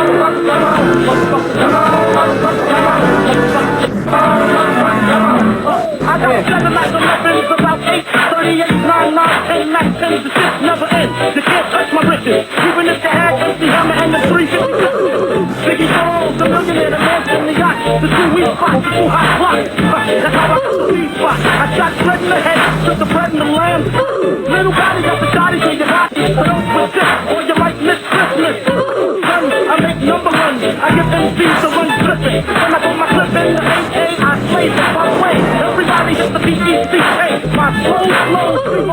I got 7 like 11's about 8, 38, 9, 9, 10, 9, 10, the 6 never end. You can't touch my riches, even if you had MC Hammer and the 350. Biggie Jones, the millionaire, the man from the yacht, the 2 weak spots, the 2 hot blocks. That's how I got the weed spot. I shot bread in the head, took the bread and the lamb. Little body got the shotties when you got it. But don't with this, or you might miss Christmas. I make number ones, I get MCs to run flipping. When I put my clip in the AA, I slay the my way. Everybody hit the BECA. My soul flows through